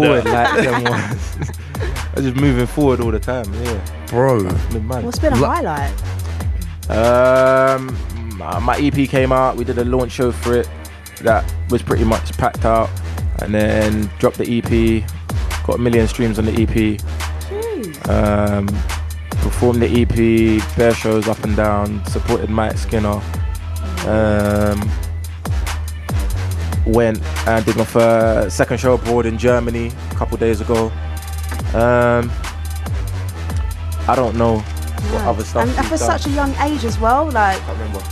forward like them ones. I was just moving forward all the time, yeah. Bro. What's been a highlight? My EP came out, we did a launch show for it that was pretty much packed out, and then dropped the EP, got 1 million streams on the EP. Performed the EP, bare shows up and down, supported Mike Skinner. Went and did my second show abroad in Germany a couple days ago. I don't know what other stuff. And for such a young age as well, like. I can't remember.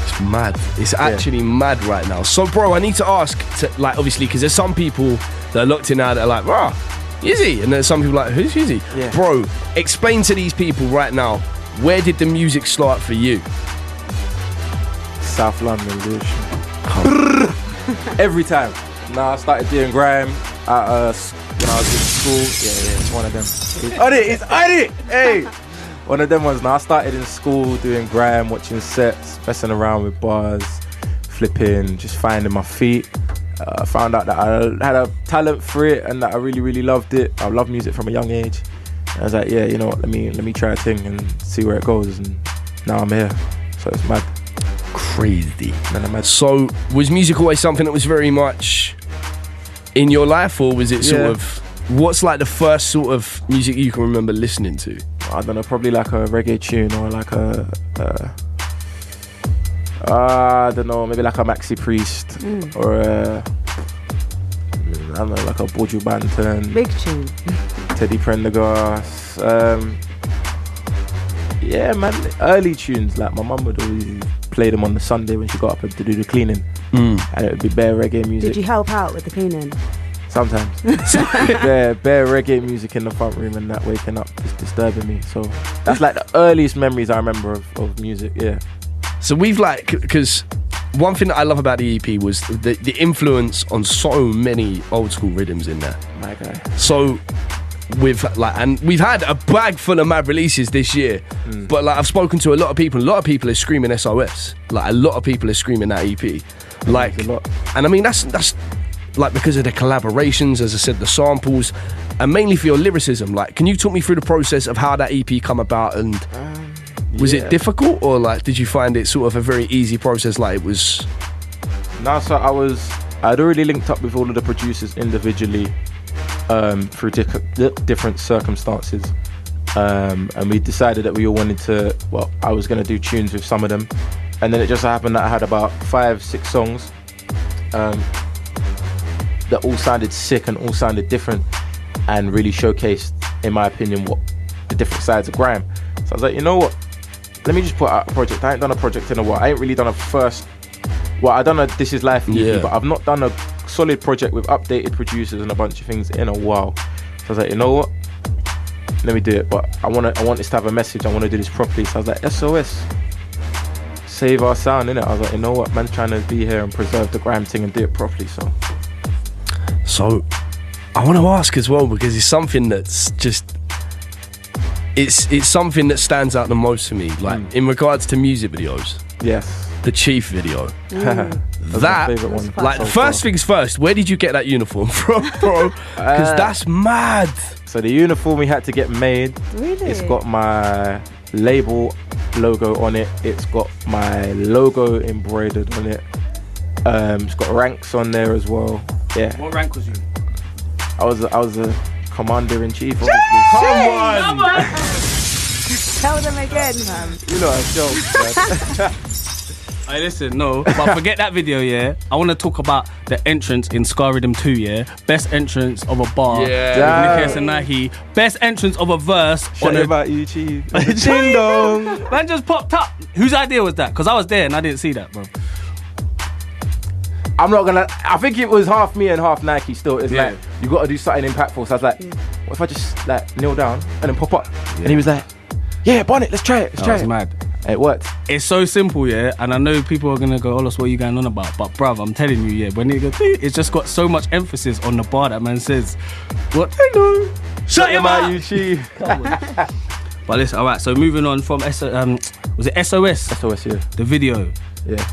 It's mad. It's actually mad right now. So, bro, I need to ask, like, obviously, because there's some people that are locked in now that are like, rah, Yizzy. And there's some people like, who's Yizzy? Yeah. Bro, explain to these people right now, where did the music start for you? South London, dude. Every time. Nah, I started doing grime at, when I was in school. Yeah, it's one of them. It's on it! Hey! One of them ones. Now, I started in school doing grime, watching sets, messing around with bars, flipping, just finding my feet. I found out that I had a talent for it and that I really, really loved it. I love music from a young age. And I was like, yeah, you know what, let me try a thing and see where it goes. And now I'm here. So it's mad. Crazy. So, was music always something that was very much in your life, or was it sort of, what's like the first sort of music you can remember listening to? I don't know, probably like a reggae tune or like I don't know, maybe like a Maxi Priest or I don't know, like a Buju Banton. Big tune. Teddy Prendergast. Yeah, man, early tunes. Like my mum would always play them on the Sunday when she got up to do the cleaning, and it would be bare reggae music. Did you help out with the cleaning? Sometimes. bare reggae music in the front room and that waking up is disturbing me. So that's like the earliest memories I remember of music. Yeah. So we've like, because one thing that I love about the EP was the influence on so many old school rhythms in there. My guy. So we've had a bag full of mad releases this year, but like I've spoken to a lot of people are screaming SOS. Like a lot of people are screaming that EP. Like, and I mean that's like because of the collaborations, as I said, the samples, and mainly for your lyricism. Like, can you talk me through the process of how that EP come about, and was it difficult, or like did you find it sort of a very easy process? Like it was. No, so I'd already linked up with all of the producers individually through different circumstances, and we decided that we all wanted to. Well, I was going to do tunes with some of them, and then it just happened that I had about 5-6 songs that all sounded sick and all sounded different, and really showcased, in my opinion, what the different sides of grime. So I was like, you know what? Let me just put out a project. I ain't done a project in a while. I ain't really done a first. Well, I done a This Is Life EP, but I've not done a solid project with updated producers and a bunch of things in a while. So I was like, you know what? Let me do it. But I want this to have a message. I want to do this properly. So I was like, SOS. Save our sound, innit? I was like, you know what? Man's trying to be here and preserve the grime thing and do it properly. So I want to ask as well, because it's something that's just. It's something that stands out the most to me, like in regards to music videos. Yes. The Chief video. That my one. Like first things first, where did you get that uniform from, bro? Because that's mad. So the uniform we had to get made. Really? It's got my label logo on it. It's got my logo embroidered on it. It's got ranks on there as well. Yeah. What rank was you? I was a commander-in-chief, obviously. Come on! Tell them again, man. You know, a joke, man. Hey, listen, no, but forget that video, yeah. I want to talk about the entrance in Scar Rhythm 2, yeah. Best entrance of a bar. Yeah. Nicky Nahi. Best entrance of a verse. Shout about you, Chief. Ding dong. Man just popped up. Whose idea was that? Because I was there and I didn't see that, bro. I'm not gonna. I think it was half me and half Nike. Still, it's like you got to do something impactful. So I was like, what if I just like kneel down and then pop up? And he was like, yeah, Bonnet, let's try it. Let's try it. Mad. And it worked. It's so simple, yeah. And I know people are gonna go, Olos, what are you going on about? But bruv, I'm telling you, yeah. When it goes, it's just got so much emphasis on the bar that man says, what? Hello. Shut your mouth, you, Chief. But listen, all right. So moving on from was it SOS? SOS, yeah. The video. Yeah.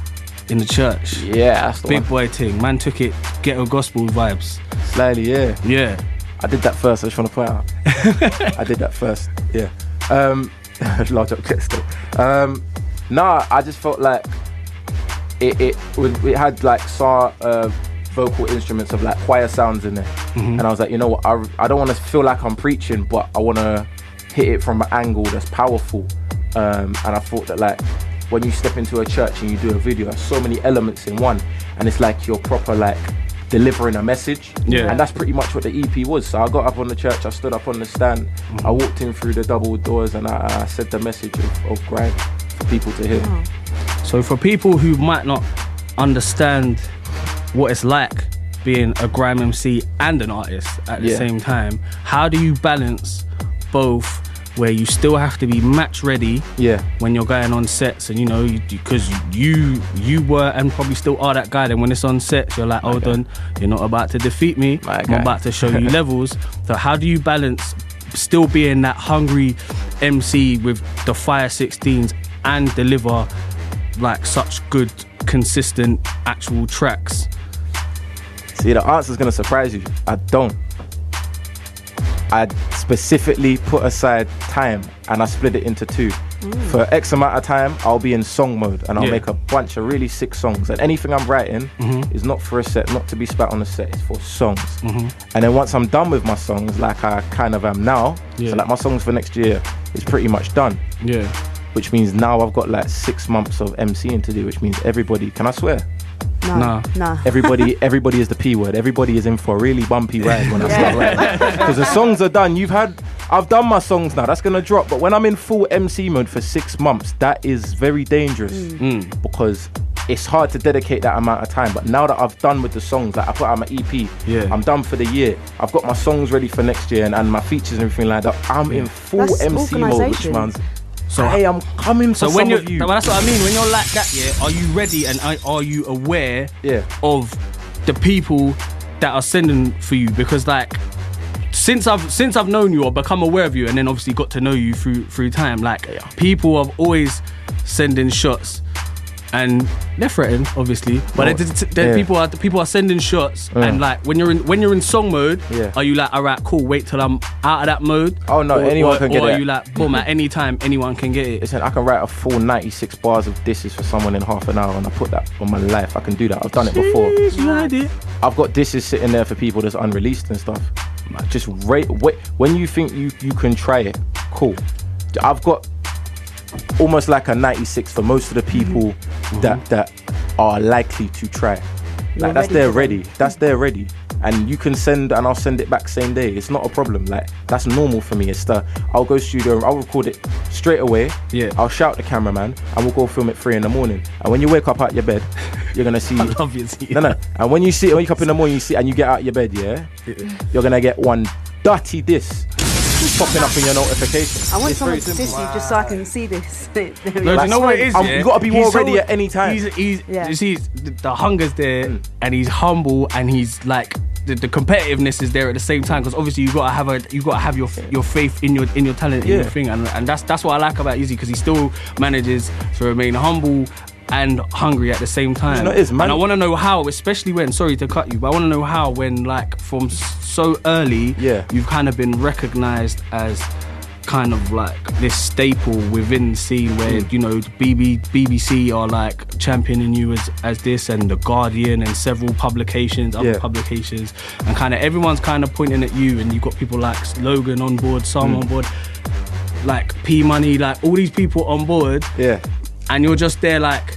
in the church. Yeah, that's the Big one. boy thing. Man took it ghetto gospel vibes. Slightly, yeah. Yeah. I did that first. I just want to point out. I did that first. Yeah. Large up clip still. Nah, I just felt like it had like vocal instruments of like choir sounds in there, and I was like, you know what? I don't want to feel like I'm preaching, but I want to hit it from an angle that's powerful. And I thought that like when you step into a church and you do a video, there's so many elements in one, and it's like you're proper like delivering a message. Yeah. And that's pretty much what the EP was. So I got up on the church, I stood up on the stand, I walked in through the double doors, and I said the message of grime for people to hear. Oh. So for people who might not understand what it's like being a grime MC and an artist at the Yeah. same time, how do you balance both, where you still have to be match ready Yeah. when you're going on sets, and you know, because you were and probably still are that guy, then when it's on sets you're like, hold on, you're not about to defeat me, My I'm guy. about to show you levels. So how do you balance still being that hungry MC with the fire 16s and deliver like such good consistent actual tracks? See, the answer's gonna surprise you. I don't. I specifically put aside time and I split it into two. For X amount of time, I'll be in song mode and I'll Yeah. make a bunch of really sick songs. And anything I'm writing is not for a set, not to be spat on a set, it's for songs. And then once I'm done with my songs, like I kind of am now, Yeah. so like my songs for next year is pretty much done. Yeah. Which means now I've got like 6 months of MCing to do, which means everybody, can I swear? No. Everybody is the P word. Everybody is in for a really bumpy ride when I start writing. Because the songs are done. I've done my songs now. That's gonna drop. But when I'm in full MC mode for 6 months, that is very dangerous because it's hard to dedicate that amount of time. But now that I've done with the songs, like I put out my EP, Yeah. I'm done for the year. I've got my songs ready for next year and my features and everything like that. I'm in full That's MC mode, which organisation. means So hey, I'm coming for So when some you, of you. well, that's what I mean. When you're like that, yeah, are you ready and are you aware Yeah. of the people that are sending for you? Because like, since I've known you or become aware of you, and then obviously got to know you through time, like people are always sending shots. And they're threatened, obviously, but Yeah. people are sending shots, and like when you're in song mode, Yeah. are you like, all right, cool, wait till I'm out of that mode? Oh, no, anyone can get or it. are you like, boom, at any time anyone can get it? Listen, I can write a full 96 bars of disses for someone in half an hour and I put that on my life. I can do that. I've done it before. Jeez, you had it. I've got disses sitting there for people that's unreleased and stuff. Just wait. When you think you can try it, cool. I've got almost like a 96 for most of the people that are likely to try. Like that's ready their for ready. them. That's their ready. And you can send and I'll send it back same day. It's not a problem. Like that's normal for me. I'll go studio, I'll record it straight away. Yeah. I'll shout the cameraman and we'll go film it 3 a.m. And when you wake up out your bed, you're gonna see. Obviously. No. And when you wake up in the morning, you see and you get out your bed, yeah, you're gonna get one dirty diss popping up in your notification. I want It's very someone to simple. diss you just so I can see this. No, do you know what it is? You gotta be more ready at any time. He's Yeah. you see, the hunger's there, and he's humble, and he's like the competitiveness is there at the same time. Because obviously you gotta have your faith in your talent, in your Yeah. thing, and that's what I like about Yizzy, because he still manages to remain humble and hungry at the same time. You know, it is, man. And I want to know how, especially when, sorry to cut you, but I want to know how when like from so early, Yeah. you've kind of been recognized as kind of like this staple within the scene where you know BBC are like championing you as this, and The Guardian and several publications, other Yeah. publications, and kind of everyone's kind of pointing at you, and you've got people like Logan on board, Sam on board, like P Money, like all these people on board, Yeah. and you're just there like,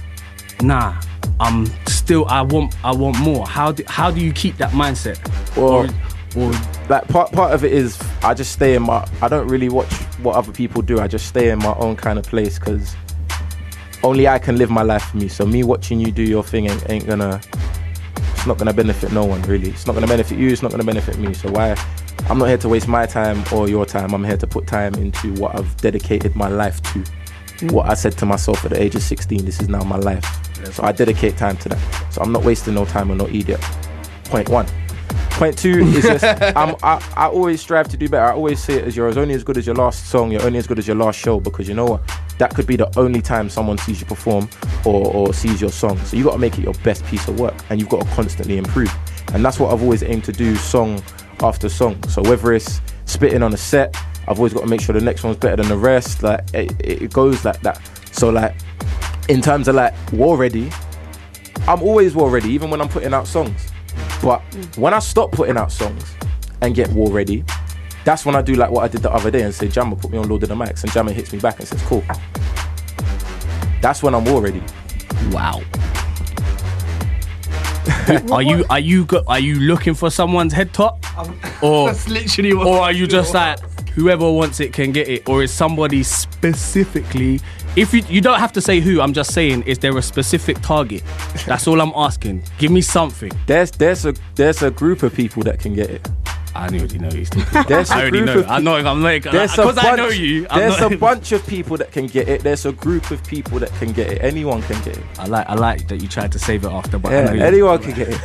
nah, I'm still, I want more. How do you keep that mindset? Well, or like part of it is I just stay in I don't really watch what other people do. I just stay in my own kind of place because only I can live my life for me. So me watching you do your thing ain't gonna, it's not gonna benefit no one really. It's not gonna benefit you, it's not gonna benefit me. So why? I'm not here to waste my time or your time. I'm here to put time into what I've dedicated my life to. What I said to myself at the age of 16, this is now my life. So I dedicate time to that. So I'm not wasting no time on no idiot. Point 1. Point 2 is just I always strive to do better. I always say it as you're only as good as your last song, you're only as good as your last show, because you know what? that could be the only time someone sees you perform or sees your song. So you got to make it your best piece of work, and you've got to constantly improve. And that's what I've always aimed to do, song after song. So whether it's spitting on a set, I've always got to make sure the next one's better than the rest. Like it goes like that. So like in terms of like war ready, I'm always war ready, even when I'm putting out songs. But when I stop putting out songs and get war ready, that's when I do like what I did the other day and say, Jammer, put me on Lord of the Mics, and Jammer hits me back and says, cool. That's when I'm war ready. Wow. Are you looking for someone's head top, or That's literally what. or are you just like whoever wants it can get it, or is somebody specifically? If you don't have to say who, I'm just saying, is there a specific target? That's all I'm asking. Give me something. There's a group of people that can get it. I already know he's thinking. There's I a already group know. of I'm not. I'm like There's a because I know bunch- you. There's a bunch of people that can get it. There's a group of people that can get it. Anyone can get it. I like that you tried to save it after, but I Yeah, know you. anyone can get it.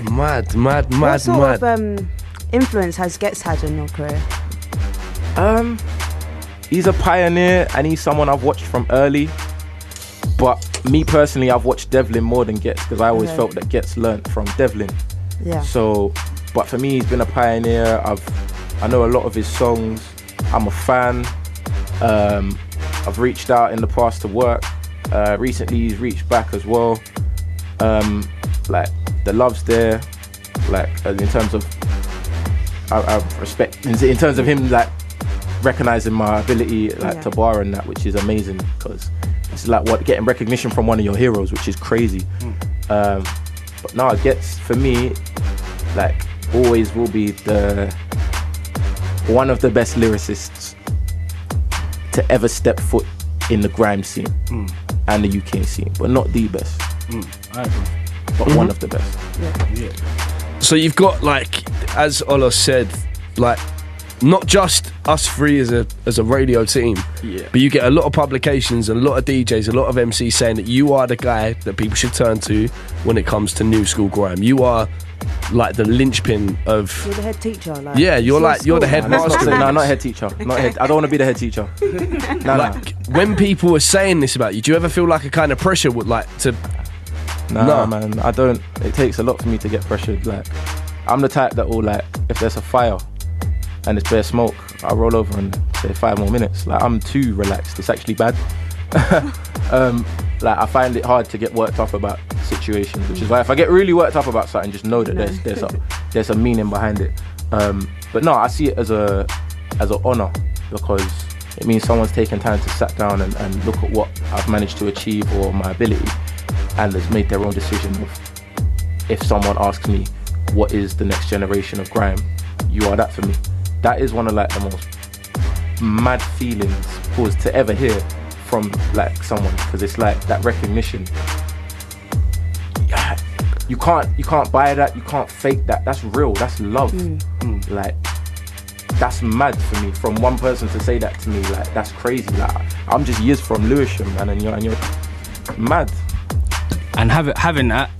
Mad. What sort of influence has Gets had on your career? He's a pioneer, and he's someone I've watched from early. But me personally, I've watched Devlin more than Gets, because I always felt that Gets learnt from Devlin. Yeah. So, but for me, he's been a pioneer. I know a lot of his songs. I'm a fan. I've reached out in the past to work. Recently, he's reached back as well. Like the love's there. Like in terms of, I respect. In terms of him, like recognizing my ability, like to bar and that, which is amazing, because it's like getting recognition from one of your heroes, which is crazy. But no, it gets, for me, like always will be one of the best lyricists to ever step foot in the grime scene and the UK scene, but not the best, but one of the best. So you've got, like, as Ola said, like, not just us three as a radio team, but you get a lot of publications, a lot of DJs, a lot of MCs saying that you are the guy that people should turn to when it comes to new school grime. You are like the linchpin of. You're the head teacher, like. Yeah, you're the head master. No, not head teacher. I don't want to be the head teacher. No. When people are saying this about you, do you ever feel like a kind of pressure would like to? No, man, I don't. It takes a lot for me to get pressured. Like, I'm the type that will, like, if there's a fire and it's bare smoke, I'll roll over and say 5 more minutes. Like, I'm too relaxed. It's actually bad. Like, I find it hard to get worked up about situations, which is why if I get really worked up about something, just know that there's a meaning behind it. But no, I see it as an honor, because it means someone's taken time to sit down and look at what I've managed to achieve or my ability, and has made their own decision of, if someone asks me what is the next generation of grime, you are that for me. That is one of, like, the most mad feelings to ever hear from, like, someone, because it's like that recognition. You can't buy that, you can't fake that. That's real, that's love. Like, that's mad for me, from one person to say that to me. Like, that's crazy. Like, I'm just years from Lewisham, man, and you're mad. And having that,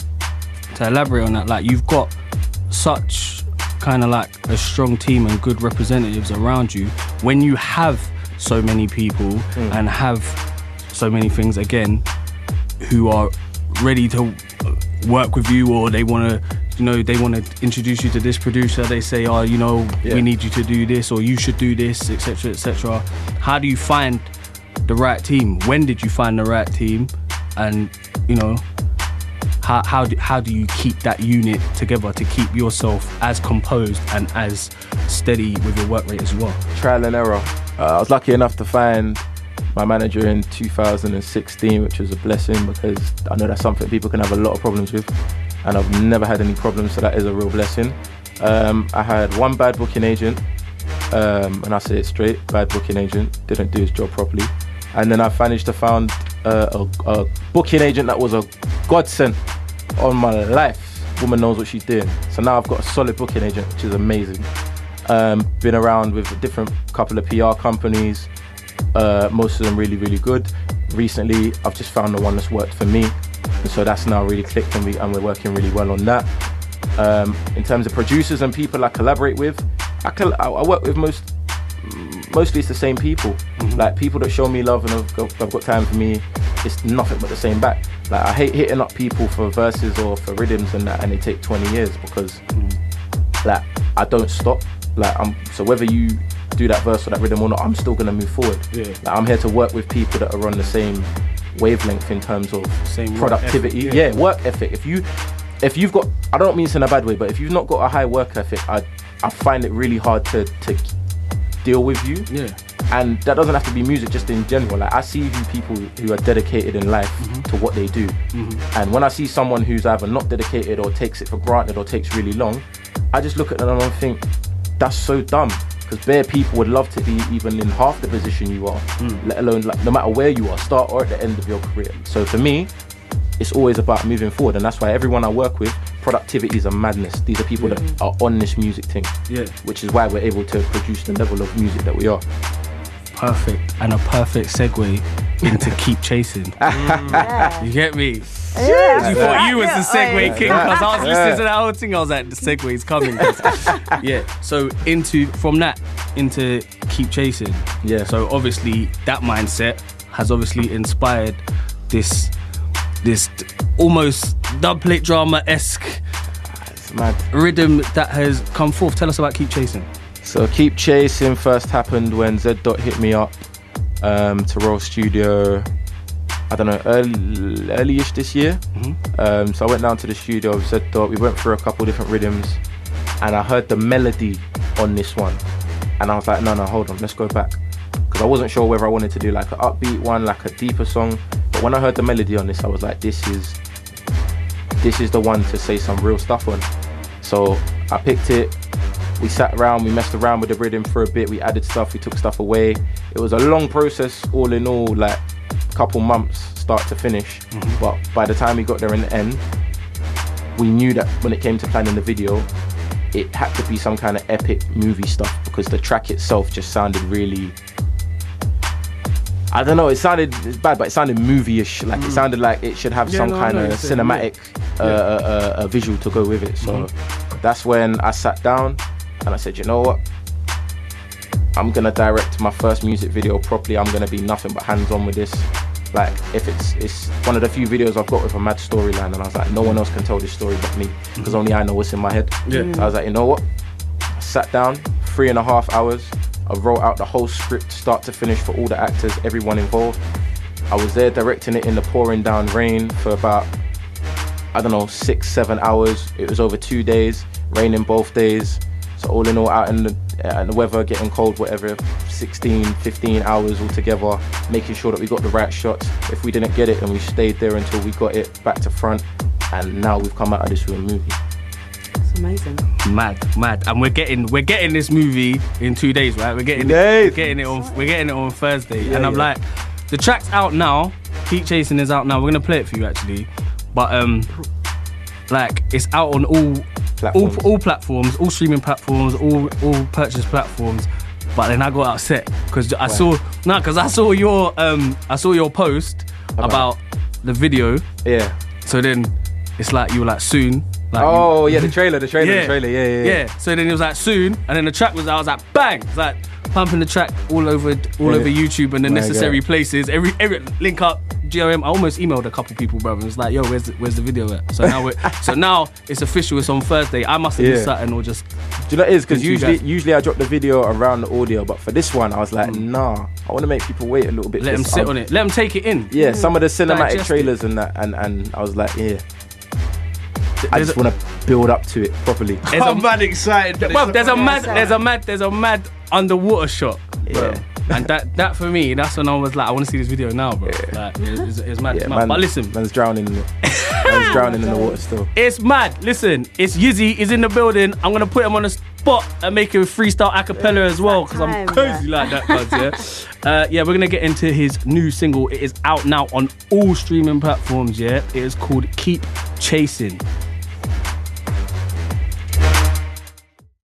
to elaborate on that, like, you've got such kind of like a strong team and good representatives around you. When you have so many people and have so many things, again, who are ready to work with you, or they want to introduce you to this producer, they say, we need you to do this, or you should do this, etc., etc. How do you find the right team? When did you find the right team? And how do you keep that unit together to keep yourself as composed and as steady with your work rate as well? Trial and error. I was lucky enough to find my manager in 2016, which was a blessing, because I know that's something people can have a lot of problems with, and I've never had any problems, so that is a real blessing. I had one bad booking agent, and I say it straight, bad booking agent, didn't do his job properly. And then I managed to find a booking agent that was a godsend on my life. Woman knows what she's doing. So now I've got a solid booking agent, which is amazing. Been around with a different couple of PR companies, most of them really, really good. Recently, I've just found the one that's worked for me, and so that's now really clicked, and we're working really well on that. In terms of producers and people I collaborate with, I work with mostly it's the same people. Like people that show me love and have got time for me, it's nothing but the same back. Like I hate hitting up people for verses or for rhythms and that, and they take 20 years because like I don't stop. Like so whether you do that verse or that rhythm or not, I'm still gonna move forward. Like I'm here to work with people that are on the same wavelength in terms of Same productivity. work ethic, Work ethic. If you've got, I don't mean this in a bad way, but if you've not got a high work ethic, I find it really hard to deal with you. And that doesn't have to be music, just in general. Like I see people who are dedicated in life to what they do. And when I see someone who's either not dedicated or takes it for granted or takes really long, I just look at them and I think, that's so dumb. Because bare people would love to be even in half the position you are, let alone like, no matter where you are, start or at the end of your career. So for me, it's always about moving forward, and that's why everyone I work with, productivity is a madness. These are people that are on this music thing, which is why we're able to produce the level of music that we are. Perfect, and a perfect segue into Keep Chasing. You get me? Yeah, You thought you was the segue king because I was listening to that whole thing. I was like, the segue's coming. So from that into Keep Chasing. So obviously that mindset has obviously inspired this almost dubplate drama-esque rhythm that has come forth. Tell us about Keep Chasing. So Keep Chasing first happened when Z Dot hit me up to roll studio, I don't know, early-ish this year. So I went down to the studio with Z Dot. We went through a couple different rhythms and I heard the melody on this one and I was like, no, hold on, let's go back. Because I wasn't sure whether I wanted to do like an upbeat one, like a deeper song. But when I heard the melody on this, I was like, this is the one to say some real stuff on. So I picked it, we sat around, we messed around with the rhythm for a bit, we added stuff, we took stuff away. It was a long process, all in all, like a couple months start to finish. But by the time we got there in the end, we knew that when it came to planning the video, it had to be some kind of epic movie stuff because the track itself just sounded really, I don't know, it's bad, but it sounded movie-ish. Like it sounded like it should have some kind of cinematic visual to go with it. So that's when I sat down and I said, you know what? I'm gonna direct my first music video properly. I'm gonna be nothing but hands-on with this. Like if it's one of the few videos I've got with a mad storyline, and I was like, no one else can tell this story but me, because only I know what's in my head. So I was like, you know what? I sat down, 3.5 hours. I wrote out the whole script, start to finish, for all the actors, everyone involved. I was there directing it in the pouring down rain for about, I don't know, 6-7 hours. It was over 2 days, raining both days. So all in all, out in the weather, getting cold, whatever, 16-15 hours altogether, making sure that we got the right shots. If we didn't get it, then we stayed there until we got it back to front. And now we've come out of this with a movie. It's amazing. Mad, and we're getting this movie in 2 days, right? We're getting it on Thursday, and I'm like, the track's out now. Keep Chasing is out now. We're gonna play it for you actually, but like it's out on all platforms, all streaming platforms, all purchase platforms. But then I got upset because I saw your post about the video. So then it's like you were like soon. Like the trailer, yeah. So then it was like soon, and then the track was out. I was like, bang! It's like pumping the track all over YouTube and the necessary places. Every link up, GRM. I almost emailed a couple people, bro. And it was like, yo, where's the video at? So now it's official. It's on Thursday. I must have missed something or just. Do you know what it is? Because usually I drop the video around the audio, but for this one I was like, nah. I want to make people wait a little bit. Let them sit on it. Let them take it in. Yeah, some of the cinematic trailers and that, and I was like, yeah. I just want to build up to it properly. I'm mad excited. Well, there's a mad underwater shot, bro. And that for me, that's when I was like, I want to see this video now, bro. Like, it's mad. Yeah, man, but listen, man's drowning in it. Man's drowning in the water still. It's mad. Listen, it's Yizzy is in the building. I'm gonna put him on the spot and make him freestyle a cappella as well, because I'm crazy like that, cuz, we're gonna get into his new single. It is out now on all streaming platforms. It is called Keep Chasing.